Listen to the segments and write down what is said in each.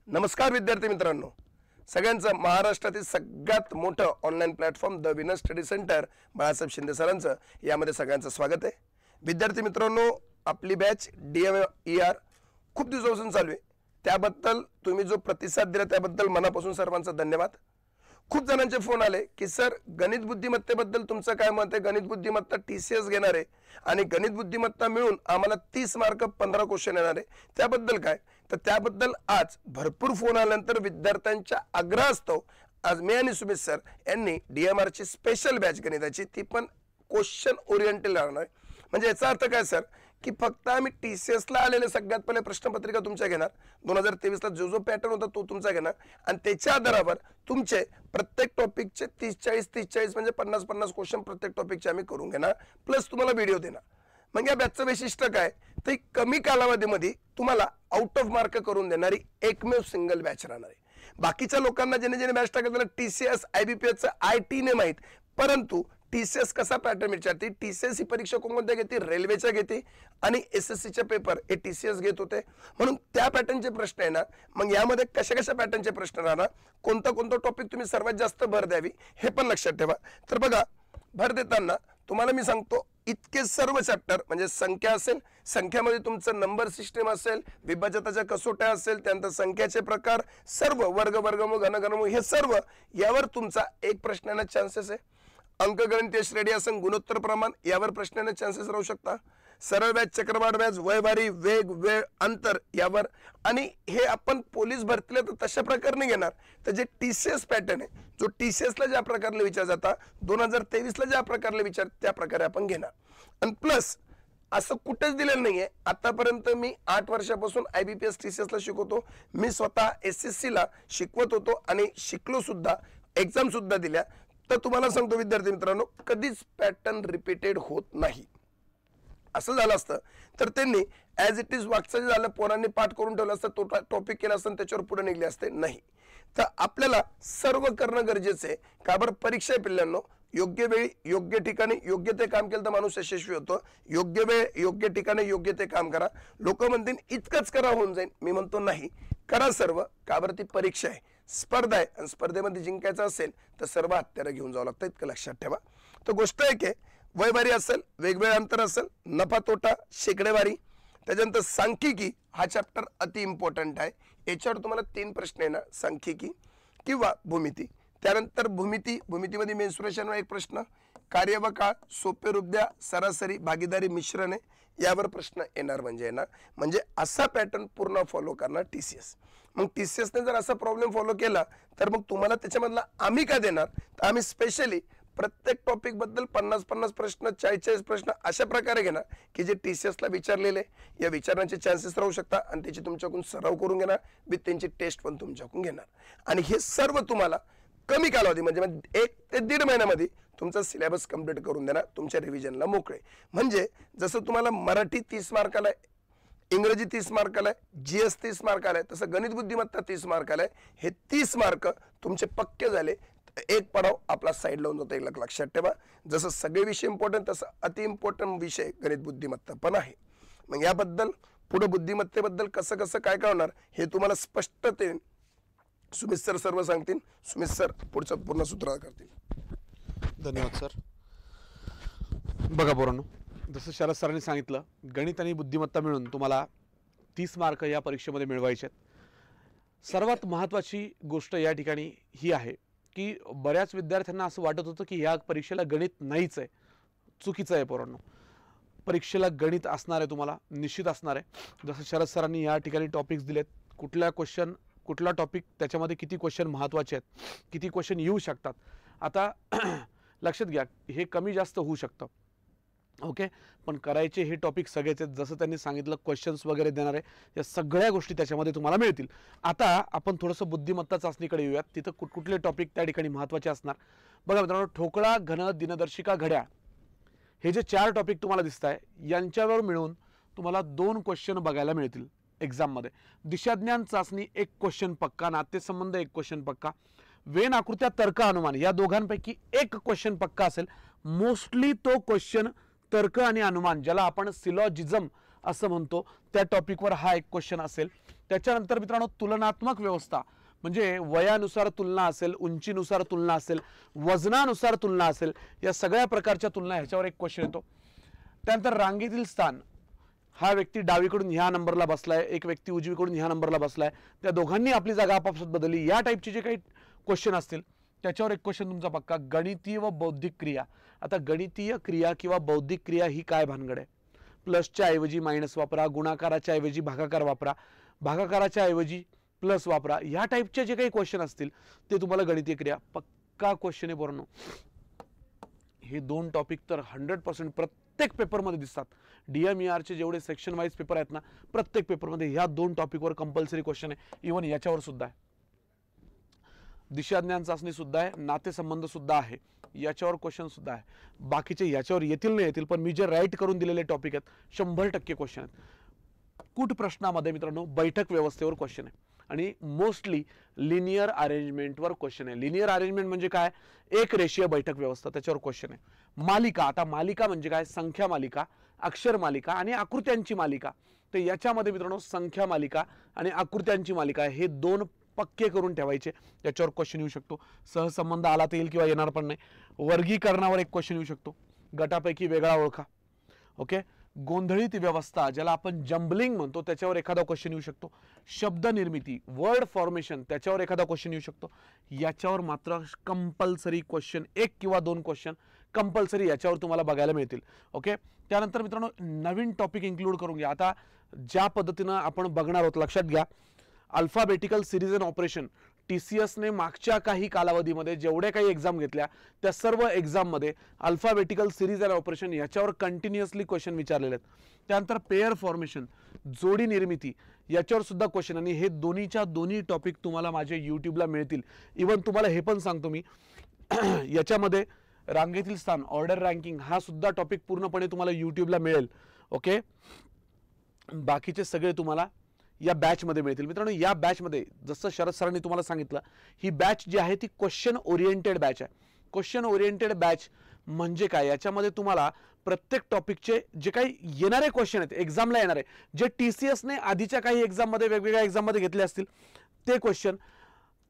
नमस्कार विद्यार्थी मित्रांनो, सगळ्यांचं महाराष्ट्रातील सगळ्यात मोठं online platform the winner study centre Balasaheb Shinde सरांचं यामध्ये सगळ्यांचं स्वागत आहे. विद्यार्थी मित्रांनो, आपली बॅच DMER खूप दिवसापासून चालू आहे. त्याबद्दल तुम्ही जो प्रतिसाद दिला त्याबद्दल मनापासून सर्वांचा धन्यवाद. खूप जणांचे फोन आले की सर गणित बुद्धिमत्तेबद्दल तुमचं काय मत आहे, गणित बुद्धिमत्ता TCS घेणार आहे आणि गणित बुद्धिमत्ता मिळून आम्हाला 30 मार्क 15 क्वेश्चन येणार आहे, त्याबद्दल काय. तर त्याबद्दल आज भरपूर फोन आल्यानंतर विद्यार्थ्यांच्या आग्रहास्तव आज मी आणि सुमित सर यांनी DMR ची स्पेशल बॅच गणिताची, ती पण क्वेश्चन ओरिएंटेड राहणार. म्हणजे याचा अर्थ काय सर की फक्त आम्ही TCS ला आलेले सगळ्यात पहिले प्रश्नपत्रिका तुमच्या घेणार, 2023 ला जो पॅटर्न होता तो तुमचा घेणार आणि त्याच्या आधारावर तुमचे प्रत्येक टॉपिकचे 30-40 म्हणजे 50-50 क्वेश्चन प्रत्येक टॉपिकचे आम्ही करून घेणार, प्लस तुम्हाला व्हिडिओ देणार. मग या बॅचचं वैशिष्ट्य काय, तर कमी कालावधीमध्ये तुम्हाला आउट ऑफ मार्क करून देणारी एकमेव सिंगल बॅच राहणार आहे. बाकीच्या लोकांना ज्याने बॅच टाकलं त्याला TCS IBPS IT ने माहीत, परंतु TCS कसा पॅटर्न विचारते, TCS ही परीक्षा कोणत्या घेते, रेल्वेच्या घेते आणि SSCचे पेपर हे TCS घेत होते, म्हणून त्या पॅटर्नचे प्रश्न आहे ना. मग यामध्ये कशा पॅटर्नचे प्रश्न राहणार, कोणता टॉपिक तुम्ही सर्वात जास्त भर द्यावी हे पण लक्षात ठेवा. तर बघा, भर देताना तुम्हाला मी सांगतो इतके सर्व चॅप्टर म्हणजे संख्या असेल, संख्यामध्ये तुमचं नंबर सिस्टम असेल, विभाजकाच्या कसोट्या असेल, त्यानंतर संख्याचे प्रकार, सर्व वर्गमूळ घनमूळ हे सर्व यावर तुमचा एक प्रश्न येण्याचे चान्सेस आहे. अंकगणित श्रेणी असेल, गुणोत्तर प्रमाण यावर प्रश्न येण्याचे चान्सेस राहू शकता. सरळ व्याज, चक्रवाढ व्याज, वयवारी, वेग, वेळ, अंतर यावर. आणि हे आपण पोलीस भरतीला तर तशा प्रकारे घेणार. तर जे TCS पॅटर्न आहे, जो TCS ला ज्या प्रकारे विचार जाता, 2023 ला ज्या प्रकारे विचार त्या प्रकारे आपण घेणार. आणि प्लस असं कुठेच दिलेलं नाहीये, आतापर्यंत मी 8 वर्षापासून IBPS TCS ला शिकवतो. मी स्वतः SSC ला शिकवत होतो आणि शिकलो सुद्धा, एक्झाम सुद्धा दिल्या. तर तुम्हाला सांगतो विद्यार्थी मित्रांनो, कधीच पॅटर्न रिपीटेड होत नाही. असं झालं असतं तर त्यांनी ॲज इट इज वागचं झालं, पोरांनी पाठ करून ठेवलं असतं, तो टॉपिक केला असतं त्याच्यावर पुढे निघले असते. नाही, तर आपल्याला सर्व करणं गरजेचं आहे. का बरं, परीक्षा आहे पिल्लांनो, योग्य वेळी योग्य ठिकाणी योग्य ते काम केलं तर माणूस यशस्वी होतो. योग्य वेळ योग्य ठिकाणी योग्य ते काम करा. लोक म्हणतील इतकंच करा होऊन जाईल, मी म्हणतो नाही, करा सर्व. का बरं, ती परीक्षा आहे, स्पर्धा आहे आणि स्पर्धेमध्ये जिंकायचं असेल तर सर्व हत्यारं घेऊन जावं लागतं, इतकं लक्षात ठेवा. तर गोष्ट एक आहे, वयवारी असेल, वेगवेगळे अंतर असेल, नफा तोटा, शेकडेवारी, त्याच्यानंतर सांख्यिकी हा चॅप्टर अति इम्पॉर्टंट आहे. याच्यावर तुम्हाला 3 प्रश्न येणार, सांख्यिकी किंवा भूमिती. त्यानंतर भूमितीमध्ये मेन्सुरेशनवर एक प्रश्न, कार्य व काळ, सोपे रूप द्या, सरासरी, भागीदारी, मिश्रणे यावर प्रश्न येणार म्हणजे असा पॅटर्न पूर्ण फॉलो करणार TCS. मग TCS ने जर असा प्रॉब्लेम फॉलो केला तर मग तुम्हाला त्याच्यामधला आम्ही काय देणार, तर आम्ही स्पेशली प्रत्येक टॉपिक बद्दल 50-50 प्रश्न, 40-40 प्रश्न अशा प्रकारे घेणार की जे TCS ला विचारलेले, या विचारण्याचे चान्सेस राहू शकतात आणि त्याची तुमच्याकडून सराव करून घेणार, विथ त्यांची टेस्ट पण तुमच्याकडून घेणार. आणि हे सर्व तुम्हाला कमी कालावधी म्हणजे 1 ते 1.5 महिन्यामध्ये तुमचा सिलेबस कंप्लीट करून देणार, तुमच्या रिव्हिजनला मोकळे. म्हणजे जसं तुम्हाला मराठी 30 मार्काला आहे, इंग्रजी 30 मार्काला आहे, GS 30 मार्काला आहे, तसं गणित बुद्धिमत्ता 30 मार्काला आहे. हे 30 मार्क तुमचे पक्के झाले, एक पडाव आपला साईड लावून जातो. एक लक्षात ठेवा, जसं सगळे विषय इम्पॉर्टंट तसं अति इम्पॉर्टंट विषय गणित बुद्धिमत्ता पण आहे. मग याबद्दल पुढे बुद्धिमत्तेबद्दल कसं काय होणार हे तुम्हाला स्पष्टतेने सुमित सर सर्व सांगतील. सुमित सर पुढचं पूर्ण सूत्र करतील. धन्यवाद सर. बघा पोरांनो, जसं शरद सरांनी सांगितलं, गणित आणि बुद्धिमत्ता मिळून तुम्हाला 30 मार्क या परीक्षेमध्ये मिळवायचे आहेत. सर्वात महत्त्वाची गोष्ट या ठिकाणी ही आहे की बऱ्याच विद्यार्थ्यांना असं वाटत होतं की ह्या परीक्षेला गणित नाहीच आहे. चुकीचं आहे पोरांनो, परीक्षेला गणित असणार आहे, तुम्हाला निश्चित असणार आहे. जसं शरद सरांनी या ठिकाणी टॉपिक्स दिलेत, कुठला टॉपिक, त्याच्यामध्ये किती क्वेश्चन महत्त्वाचे आहेत, किती क्वेश्चन येऊ शकतात. आता लक्षात घ्या, हे कमी जास्त होऊ शकतं, ओके, पण करायचे हे टॉपिक सगळेच आहेत. जसं त्यांनी सांगितलं क्वेश्चन्स वगैरे देणार आहे, या सगळ्या गोष्टी त्याच्यामध्ये तुम्हाला मिळतील. आता आपण थोडंसं बुद्धिमत्ता चाचणीकडे येऊयात. तिथं कुठले टॉपिक त्या ठिकाणी महत्त्वाचे असणार. बघा मित्रांनो, ठोकळा, घन, दिनदर्शिका, घड्याळ हे जे 4 टॉपिक तुम्हाला दिसत आहे, यांच्यावर मिळून तुम्हाला 2 क्वेश्चन बघायला मिळतील एक्झाममध्ये. दिशाज्ञान चाचणी 1 क्वेश्चन पक्का, नातेसंबंध 1 क्वेश्चन पक्का, वेन आकृत्या, तर्क, अनुमान या दोघांपैकी 1 क्वेश्चन पक्का असेल. मोस्टली तो क्वेश्चन तर्क आणि अनुमान, ज्याला आपण सिलॉजिझम असं म्हणतो, त्या टॉपिकवर हा 1 क्वेश्चन असेल. त्याच्यानंतर मित्रांनो तुलनात्मक व्यवस्था, म्हणजे वयानुसार तुलना असेल, उंचीनुसार तुलना असेल, वजनानुसार तुलना असेल, या सगळ्या प्रकारच्या तुलना ह्याच्यावर एक क्वेश्चन येतो. त्यानंतर रांगेतील स्थान, हा व्यक्ती डावीकडून ह्या नंबरला बसलाय, एक व्यक्ती उजवीकडून ह्या नंबरला बसलाय, त्या दोघांनी आपली जागा आपापसात बदलली, या टाईपचे जे काही क्वेश्चन असतील त्याच्यावर एक क्वेश्चन तुमचा पक्का. गणितीय व बौद्धिक क्रिया, आता गणितीय क्रिया किंवा बौद्धिक क्रिया ही काय भानगड आहे? प्लसच्या ऐवजी मायनस वापरा, गुणाकाराच्या ऐवजी भागाकार वापरा, भागाकाराच्या ऐवजी प्लस वापरा, या टाईपचे जे काही क्वेश्चन असतील ते तुम्हाला गणितीय क्रिया पक्का क्वेश्चन आहे पोरांनो. हे दोन टॉपिक तर 100% प्रत्येक पेपरमध्ये दिसतात. DMER चे जेवढे सेक्शन वाईज पेपर आहेत ना, प्रत्येक पेपरमध्ये ह्या दोन टॉपिकवर कंपल्सरी क्वेश्चन आहे. इव्हन याच्यावर सुद्धा आहे, दिशाज्ञान चाचणी सुद्धा आहे, नातेसंबंध सुद्धा आहे, याच्यावर क्वेश्चन सुद्धा आहे. बाकीचे याच्यावर येतील नाही येतील, पण मी जे राईट करून दिलेले टॉपिक आहेत 100% क्वेश्चन आहेत. कूट प्रश्नामध्ये मित्रांनो बैठक व्यवस्थेवर क्वेश्चन आहे आणि मोस्टली लिनियर अरेंजमेंटवर क्वेश्चन आहे. लिनियर अरेंजमेंट म्हणजे काय? एक रेषीय बैठक व्यवस्था, त्याच्यावर क्वेश्चन आहे. मालिका, आता मालिका म्हणजे काय? संख्या मालिका, अक्षर मालिका आणि आकृत्यांची मालिका. तर याच्यामध्ये मित्रांनो संख्या मालिका आणि आकृत्यांची मालिका हे दोन पक्के करून ठेवायचे, याच्यावर क्वेश्चन येऊ शकतो. सहसंबंध आला तर येईल किंवा येणार पण नाही. वर्गीकरणावर एक क्वेश्चन येऊ शकतो, गटापैकी वेगळा ओळखा. ओके, गोंधळीत व्यवस्था ज्याला आपण जम्बलिंग म्हणतो त्याच्यावर एखादा क्वेश्चन येऊ शकतो. शब्द निर्मिती, वर्ड फॉर्मेशन, त्याच्यावर एखादा क्वेश्चन येऊ शकतो. याच्यावर मात्र कंपल्सरी क्वेश्चन, एक किंवा दोन क्वेश्चन कंपल्सरी याच्यावर तुम्हाला बघायला मिळतील. ओके, त्यानंतर मित्रांनो नवीन टॉपिक इन्क्लूड करून घ्या. आता ज्या पद्धतीनं आपण बघणार आहोत, लक्षात घ्या, alphabetical series and operation TCS ने मागच्या काही कालावधीमध्ये जेवढे काही एक्झाम घेतल्या त्या सर्व एक्झाममध्ये अल्फाबेटिकल सिरीज अँड ऑपरेशन याच्यावर कंटिन्युअसली क्वेश्चन विचारलेले आहेत. त्यानंतर पेअर फॉर्मेशन, जोडी निर्मिती, याच्यावर सुद्धा क्वेश्चन, आणि हे दोन्हीच्या दोन्ही टॉपिक तुम्हाला माझ्या यूट्यूबला मिळतील. इव्हन तुम्हाला हे पण सांगतो मी याच्यामध्ये रांगेतील स्थान, ऑर्डर रँकिंग, हा सुद्धा टॉपिक पूर्णपणे तुम्हाला यूट्यूबला मिळेल. ओके, बाकीचे सगळे तुम्हाला या बॅच मध्ये मिळतील. मित्रांनो या बॅच मध्ये जसं शरद सरांनी तुम्हाला सांगितलं, ही बॅच जी आहे ती क्वेश्चन ओरिएंटेड बॅच आहे. क्वेश्चन ओरिएंटेड बॅच म्हणजे काय? याच्यामध्ये तुम्हाला प्रत्येक टॉपिकचे जे काही येणारे क्वेश्चन आहेत, एक्झामला येणारे, जे TCS ने आधीच्या काही एक्झाम मध्ये वेगवेगळ्या एक्झाम मध्ये घेतले असतील ते क्वेश्चन,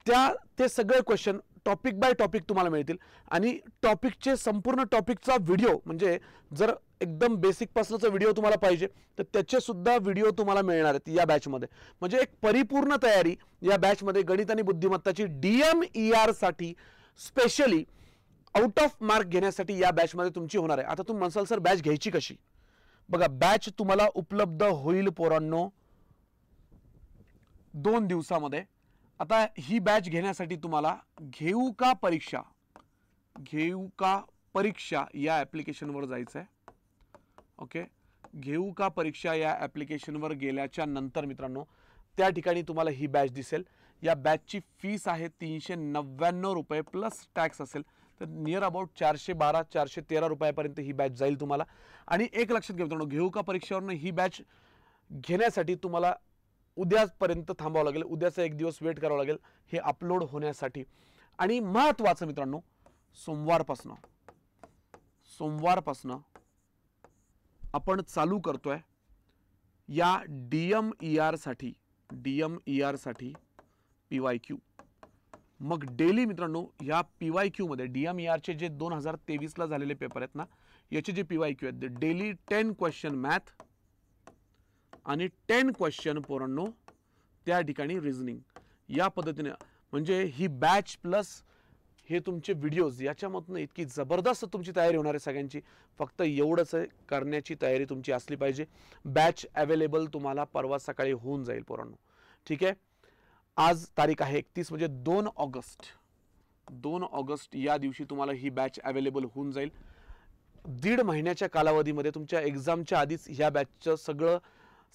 ते सगळे क्वेश्चन टॉपिक बाय टॉपिक तुम्हाला मिळतील. आणि टॉपिकचे संपूर्ण टॉपिकचा व्हिडिओ, म्हणजे जर एकदम बेसिक पासूनचा व्हिडिओ तुम्हाला पाहिजे तर त्याचे सुद्धा व्हिडिओ तुम्हाला मिळणार आहेत या बॅच मध्ये. म्हणजे एक परिपूर्ण तयारी या बॅच मध्ये गणित आणि बुद्धिमत्ताची DMER साठी स्पेशली आउट ऑफ मार्क घेण्यासाठी या बॅच मध्ये तुमची होणार आहे. आता तुम्ही म्हणसाल सर बॅच घ्यायची कशी? बघा, बॅच तुम्हाला उपलब्ध होईल पोरांनो 2 दिवसामध्ये. आता ही बॅच घेण्यासाठी तुम्हाला घेऊ का परीक्षा या ऍप्लिकेशनवर जायचं आहे. ओके, घेऊ का परीक्षा या ऍप्लिकेशनवर गेल्याच्या नंतर मित्रांनो त्या ठिकाणी तुम्हाला ही बॅच दिसेल. या बॅचची फीस आहे 399 रुपये प्लस टॅक्स असेल तर नियर अबाउट 412-413 रुपयापर्यंत ही बॅच जाईल तुम्हाला. आणि एक लक्षात घ्या मित्रांनो, घेऊ का परीक्षेवरनं ही बॅच घेण्यासाठी तुम्हाला उद्यापर्यंत थांबावं लागेल, उद्याचा एक दिवस वेट करावं लागेल हे अपलोड होण्यासाठी. आणि महत्त्वाचं मित्रांनो, सोमवारपासनं आपण चालू करतोय या DMER साठी PYQ. मग डेली मित्रांनो या PYQ मध्ये DMER चे जे 2023 ला झालेले पेपर आहेत ना, याचे जे PYQ आहेत, डेली 10 क्वेश्चन मॅथ आणि 10 क्वेश्चन पोरांनो त्या ठिकाणी रिझनिंग, या पद्धतीने. म्हणजे ही बॅच प्लस हे तुमचे व्हिडिओज, याच्यामधून इतकी जबरदस्त तुमची तयारी होणार आहे सगळ्यांची. फक्त एवढंच करण्याची तयारी तुमची असली पाहिजे. बॅच अवेलेबल तुम्हाला परवा सकाळी होऊन जाईल पोरांनो. ठीक आहे, आज तारीख आहे 31, म्हणजे 2 ऑगस्ट या दिवशी तुम्हाला ही बॅच अवेलेबल होऊन जाईल. 1.5 महिन्याच्या कालावधीमध्ये तुमच्या एक्झामच्या आधीच ह्या बॅचचं सगळं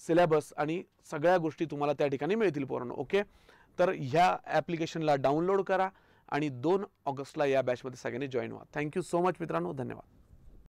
सिलेबस आणि सगळ्या गोष्टी तुम्हाला त्या ठिकाणी मिळतील पोरांनो. ओके, तर ह्या ॲप्लिकेशनला डाउनलोड करा आणि 2 ऑगस्टला या बॅचमध्ये सगळ्यांनी जॉईन व्हा. थँक्यू सो मच मित्रांनो, धन्यवाद.